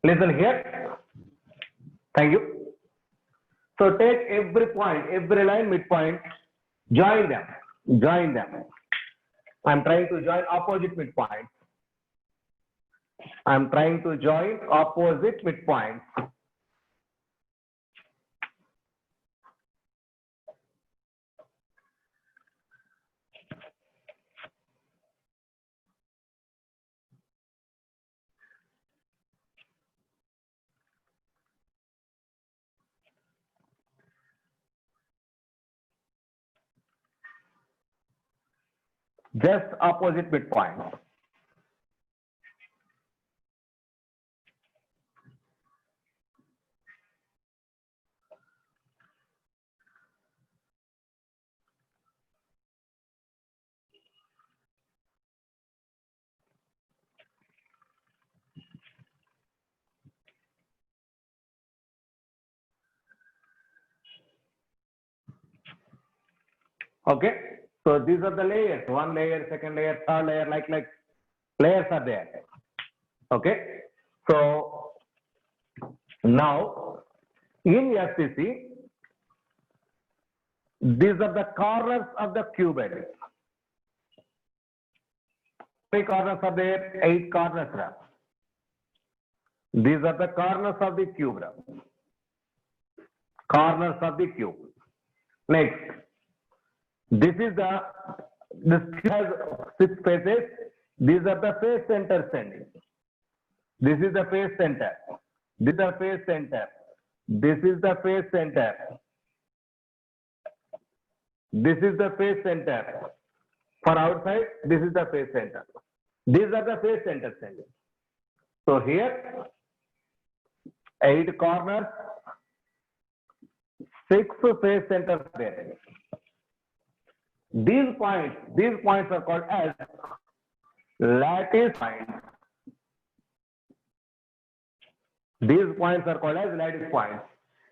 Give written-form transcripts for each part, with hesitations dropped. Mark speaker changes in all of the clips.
Speaker 1: Listen here. Thank you. So take every point, every line midpoint, join them. Join them. I'm trying to join opposite midpoint. I'm trying to join opposite midpoint. Just opposite midpoint. Okay. So these are the layers. One layer, second layer, third layer, like layers are there. Okay. So now in FCC, these are the corners of the cuboid. How many corners are there? 8 corners. These are the corners of the cube. Corners of the cube. Next, this cube has 6 faces. These are the face center standing. This is the face center. This is the face center. This is the face center. This is the face center. For outside, this is the face center. These are the face center standing. So here, 8 corners, 6 face centers there. These points are called as lattice points. These points are called as lattice points.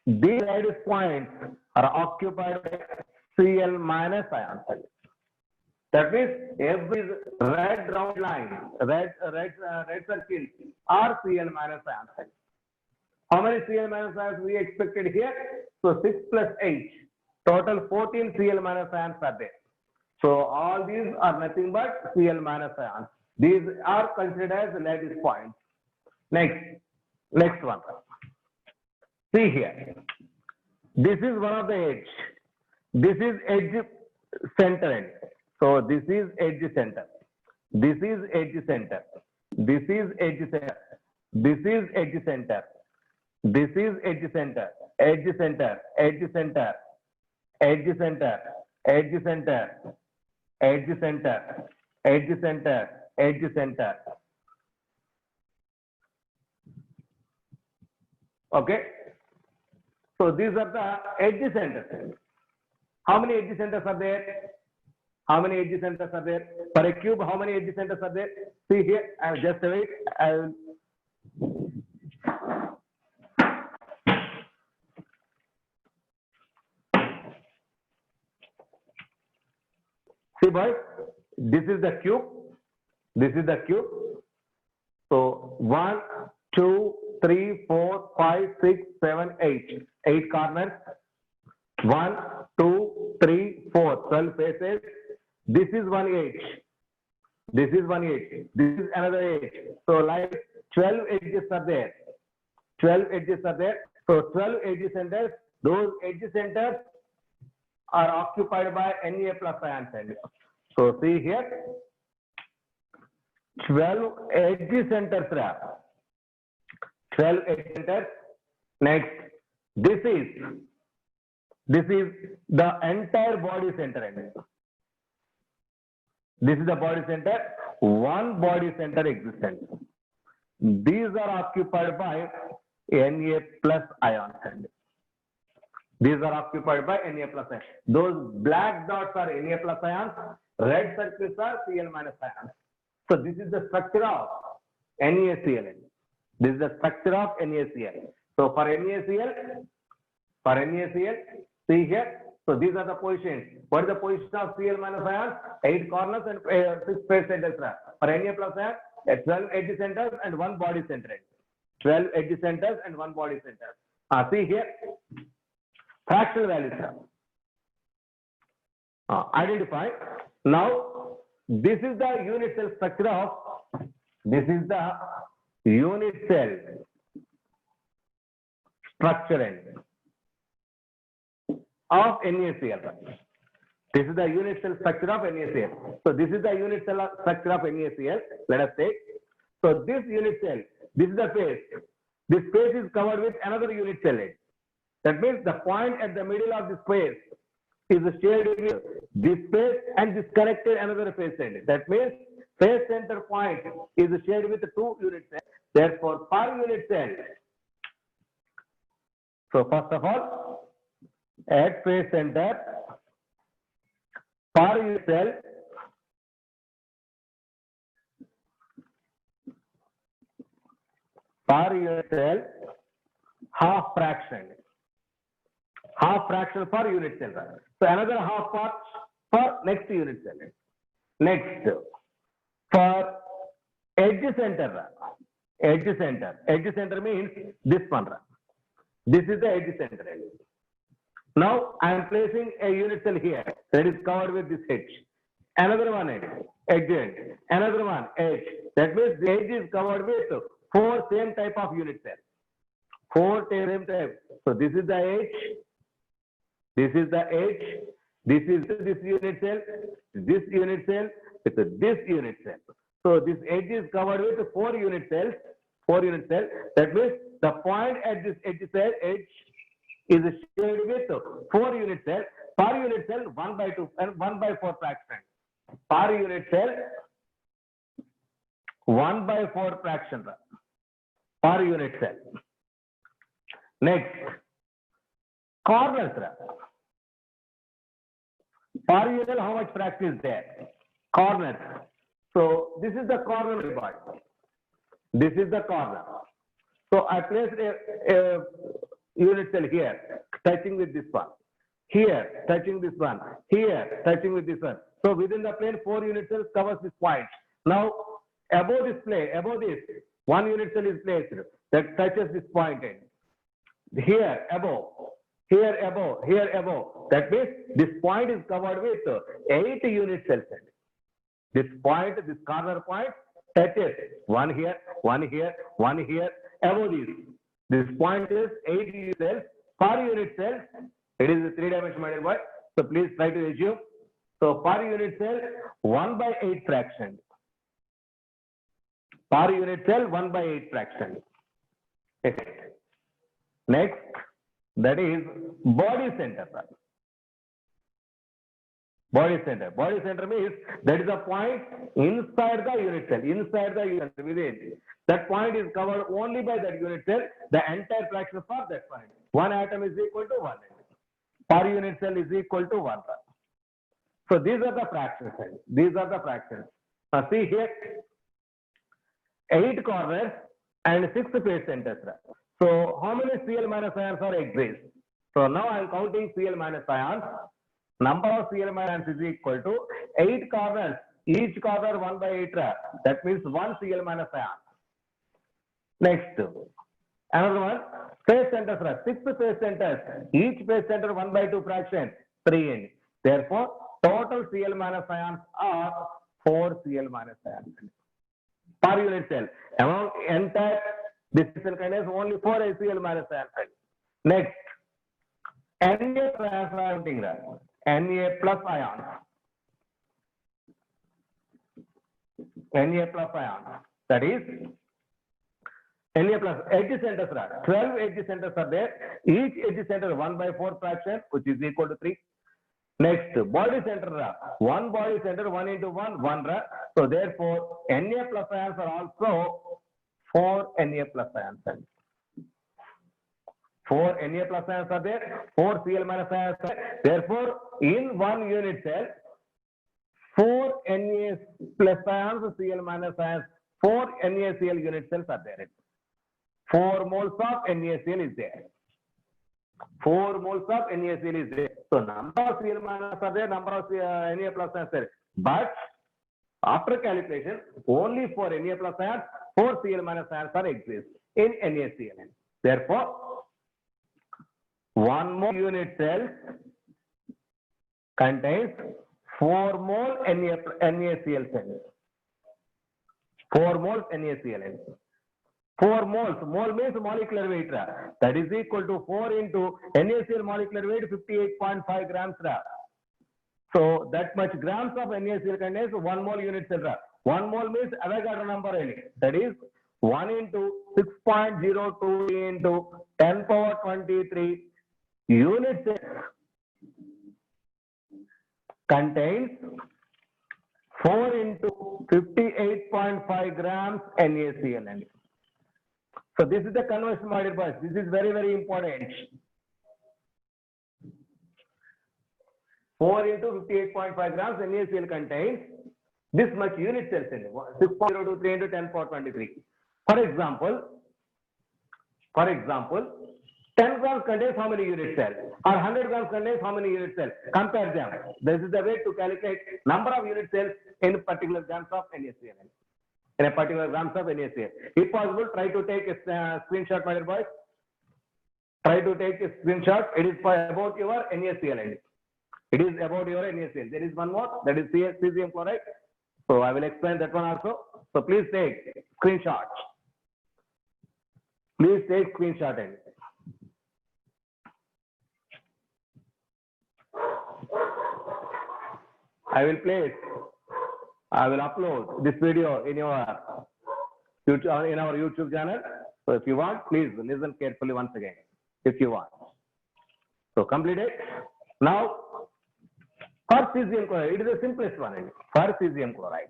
Speaker 1: These lattice points are occupied by Cl minus ion cells. That means every red round line, red circle are Cl minus ion cells. How many Cl minus ions we expected here? So 6 plus 8, total 14 Cl minus ions are there. So all these are nothing but Cl minus ions. These are considered as lattice points. Next one. See here. This is one of the edge. This is edge center end. So this is edge center. This is edge center. This is edge center. This is edge center. This is edge center. Edge center. Edge center. Edge center. Edge center. Edge center. Edge center. Edge center. Okay. So these are the edge centers. How many edge centers are there? How many edge centers are there? For a cube, how many edge centers are there? See here, I will just wait. I will. See, boys, this is the cube. This is the cube. So 1, 2, 3, 4, 5, 6, 7, 8. 8 corners. 1, 2, 3, 4. 12 faces. This is one edge. This is one edge. This is another edge. So like 12 edges are there. 12 edges are there. So 12 edge centers. Those edge centers are occupied by Na plus ion cell. So see here. 12 edge centers. 12 edge centers. Next, this is the entire body center. This is the body center. One body center existence. These are occupied by Na plus ion cell. These are occupied by Na plus ion. Those black dots are Na plus ions. Red circles are Cl minus ions. So this is the structure of NaCl. This is the structure of NaCl. So for NaCl, see here. So these are the positions. What is the position of Cl minus ions? 8 corners and 6 face centers. For Na plus ion, 12 edge centers and 1 body center. 12 edge centers and 1 body center. See here, fractional values. Identify. Now, this is the unit cell structure of, this is the unit cell structure end of NaCl. This is the unit cell structure of NaCl. So this is the unit cell structure of NaCl. Let us take. So this unit cell, this is the face. This face is covered with another unit cell end. That means the point at the middle of this face is shared with this face and this connected another face end. That means face center point is shared with 2 unit cells. Therefore, per unit cell. So first of all, at face center, per unit cell, half fraction per unit cell. So another half part for next unit cell. Next, for edge center means this one. This is the edge center. Now I am placing a unit cell here that is covered with this edge. Another one edge, another one edge. That means the edge is covered with 4 same type of unit cells. 4 same type. So this is the edge. This is the edge. This is this unit cell. This unit cell. It's this unit cell. So this edge is covered with 4 unit cells. 4 unit cells. That means the point at this edge cell is shared with 4 unit cells. Per unit cell 1/2 and 1/4 fraction. Per unit cell 1/4 fraction per unit cell. Next, corners. Per unit cell, how much fraction is there? Corners. So this is the corner part. This is the corner. So I placed a unit cell here, touching with this one. Here, touching this one. Here, touching with this one. So within the plane, 4 unit cells covers this point. Now, above this, 1 unit cell is placed that touches this point end. Here, above. Here, above. Here, above. That means this point is covered with 8 unit cells. This point, this corner point, touches 1 here, 1 here, 1 here, above this. This point is 8 unit cells per unit cell. It is a 3-dimensional boy. So please try to assume. So per unit cell, 1/8 fraction. Per unit cell, 1/8 fraction. Next, that is body center. Body center. Body center means that is a point inside the unit cell. Inside the unit cell, within. That point is covered only by that unit cell. The entire fraction for that point. 1 atom is equal to 1. Per unit cell is equal to 1. So these are the fractions. These are the fractions. Now see here, 8 corners and 6 face centers. So how many Cl minus ions are exist? So now I am counting Cl minus ions. Number of Cl minus ions is equal to 8 corners. Each corner 1/8. That means 1 Cl minus ion. Next, another one, face centers. 6 face centers. Each face center 1/2 fraction. 3 n. Therefore, total Cl minus ions are 4 Cl minus ions per unit cell. Among entire this cell contains only 4 Cl minus ions. Next, Na transiting Na plus ions. Na plus ions. That is Na plus edge centers. 12 edge centers are there. Each edge center 1/4 fraction, which is equal to 3. Next, body center. 1 body center, 1 into 1, 1. So therefore, Na plus ions are also 4 Na plus ions. 4 Na plus ions are there, 4 Cl minus ions are there. Therefore, in 1 unit cell, 4 Na plus ions, Cl minus ions, 4 NaCl unit cells are there. 4 moles of NaCl is there. 4 moles of NaCl is there. So number of Cl minus are there, number of Na plus ions are there. But after calculation, only for Na plus ions, 4 Cl minus ions are exist in NaCl. Therefore, 1 mole unit cell contains 4 mole NaCl cells. 4 moles NaCl. 4 moles, mole means molecular weight. That is equal to 4 into NaCl molecular weight 58.5 grams. So that much grams of NaCl contains 1 mole unit cell. 1 mole means Avogadro number. That is 1 into 6.02 into 10 power 23 unit cell contains 4 into 58.5 grams NaCl. So this is the conversion model, boys. This is very, very important. 4 into 58.5 grams NaCl contains this much unit cells in it. 6.023 into 10 power 23. For example, 10 grams contains how many unit cells? Or 100 grams contains how many unit cells? Compare them. This is the way to calculate number of unit cells in particular grams of NaCl. In a particular grams of NaCl. If possible, try to take a screenshot, my dear boys. Try to take a screenshot. It is about your NaCl. It is about your NaCl. There is one more, that is cesium chloride. So I will explain that one also. So please take screenshot. Please take screenshot. I will place. I will upload this video in our YouTube channel. So if you want, please listen carefully once again. If you want. So complete it. Now, for cesium chloride, it is the simplest one. For cesium chloride.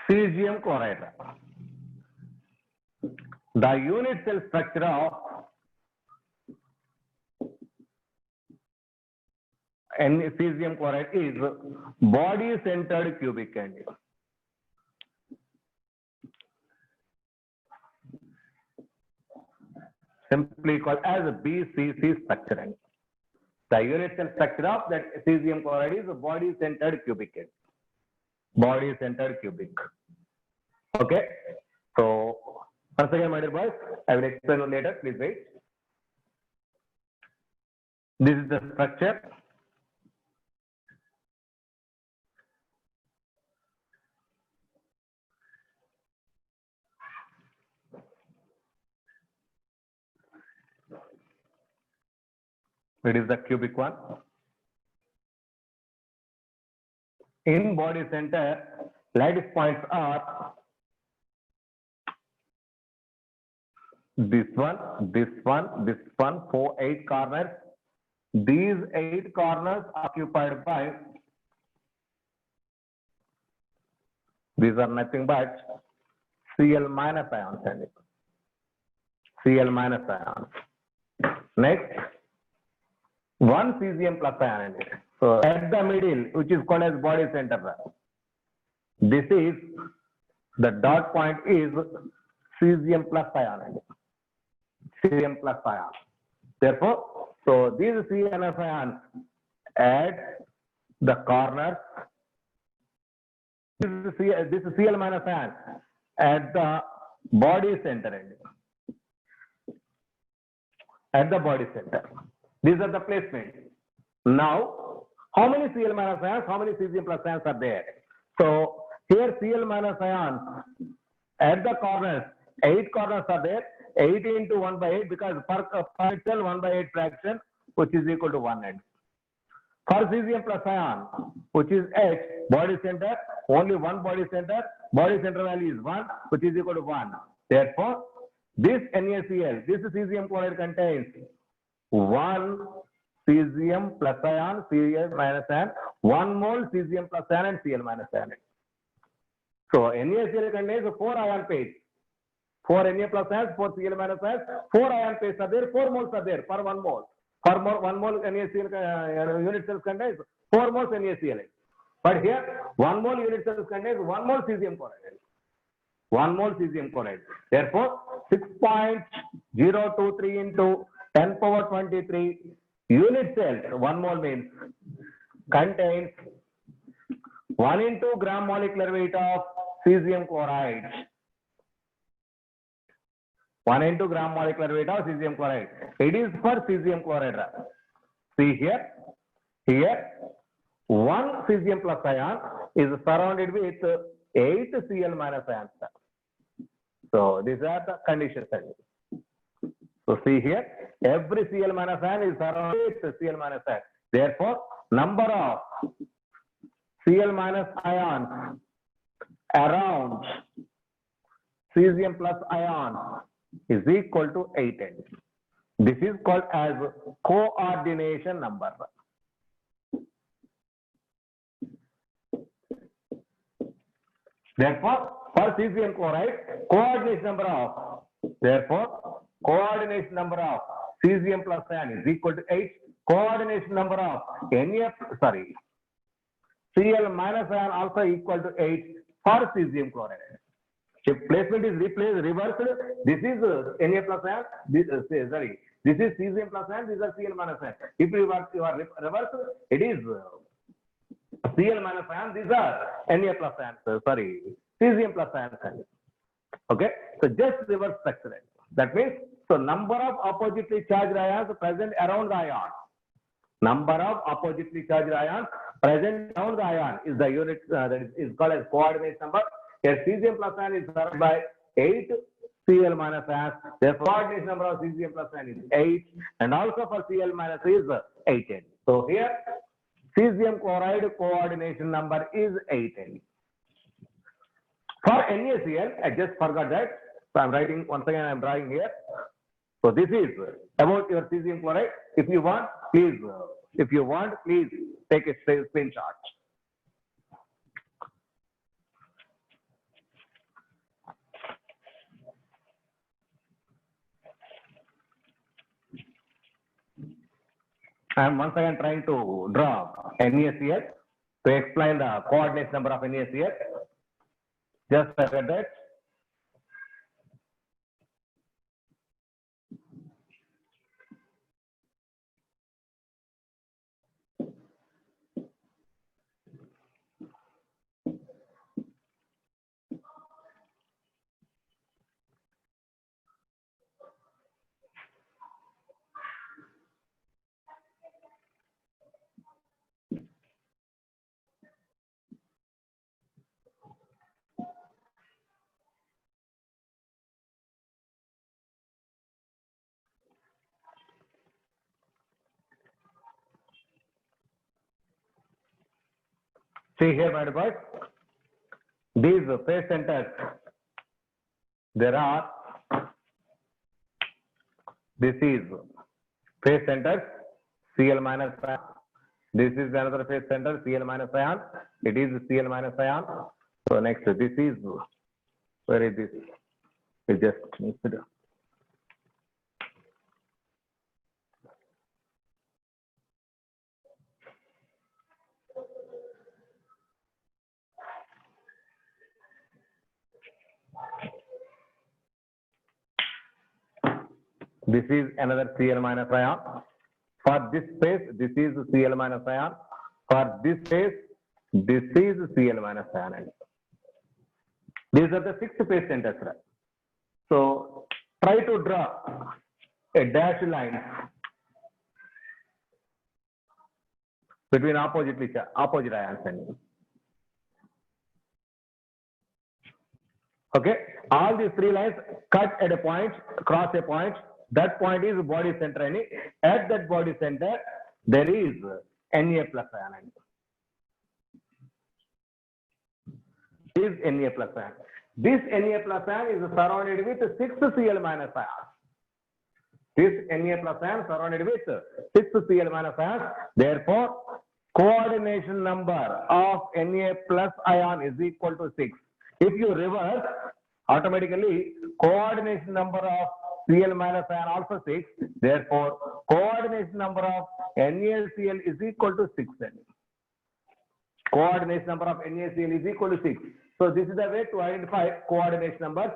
Speaker 1: Cesium chloride. The unit cell structure of cesium chloride is body-centered cubic end. Simply called as BCC structure. The unit cell structure of that cesium chloride is body-centered cubic end. Body-centered cubic. Okay. So once again, my dear boys, I will explain later. Please wait. This is the structure. It is the cubic one. In body center, lattice points are this one, 8 corners. These 8 corners occupied by, these are nothing but Cl minus ions. Cl minus ions. Next, 1 cesium plus ion. So at the middle, which is called as body center, this is the dot point is cesium plus ion. Cesium plus ion. Therefore, so these CNF ions at the corners. This is Cl minus ion at the body center. At the body center. These are the placement. Now, how many Cl minus ions, how many cesium plus ions are there? So here Cl minus ions at the corners, 8 corners are there. 8 into 1 by 8 because per cell 1 by 8 fraction, which is equal to 1 end. For cesium plus ion, which is H, body center, only one body center value is 1, which is equal to 1. Therefore, This NaCl, this cesium chloride contains one cesium plus ion, Cl minus ion, 1 mole cesium plus ion and Cl minus ion. So NaCl contains 4 ion pairs. 4 Na plus ions, 4 Cl minus ions, 4 ion pairs are there, 4 moles are there per 1 mole. Per 1 mole NaCl unit cells contains 4 moles NaCl. But here 1 mole unit cells contains 1 mole cesium chloride. 1 mole cesium chloride. Therefore, 6.023 into 10 power 23 unit cells, 1 mole means, contains 1 into gram molecular weight of cesium chloride. 1 into gram molecular weight of cesium chloride. It is for cesium chloride. See here, 1 cesium plus ion is surrounded with 8 Cl minus ions. So these are the conditions. So see here, every Cl minus ion is surrounded with Cl minus ion. Therefore, number of Cl minus ions around cesium plus ion is equal to 8n. This is called as coordination number. Therefore, for cesium chloride, coordination number of cesium plus ion is equal to 8. Coordination number of Cl minus ion also equal to 8 for cesium chloride. If placement is reversed, this is Na plus ion, this is cesium plus ion, these are Cl minus ion. If you are reversed, it is Cl minus ion, these are Na plus ion, cesium plus ion. Okay, so just reverse structure. That means, so number of oppositely charged ions present around the ion. Number of oppositely charged ions present around the ion is the unit that is called as coordinate number. Here cesium plus ion is surrounded by 8 Cl minus ions. The coordinate number of cesium plus ion is 8, and also for Cl minus is 8n. So here cesium chloride coordination number is 8n. For NaCl, I just forgot that. So I'm writing once again. I'm drawing here. So this is about your cesium chloride. If you want, please take a screenshot. I'm once again trying to draw NaCl to explain the coordinate number of NaCl. Just forget that. See here, my boys, these phase centers, there are, this is phase centers, Cl minus ion. This is another phase center, Cl minus ion. It is Cl minus ion. So next, this is, where is this? We just need to do. This is another Cl minus ion. For this phase, this is Cl minus ion. For this phase, this is Cl minus ion. These are the 6 phase centers. So try to draw a dashed line between opposite ions. Okay, all these 3 lines cut at a point, cross a point. That point is body center. At that body center, there is Na plus ion. Is Na plus ion. This Na plus ion is surrounded with 6 Cl minus ions. This Na plus ion surrounded with 6 Cl minus ions. Therefore, coordination number of Na plus ion is equal to 6. If you reverse, automatically coordination number of Cl minus ion also 6. Therefore, coordination number of NaCl is equal to 6. Coordination number of NaCl is equal to 6. So this is the way to identify coordination number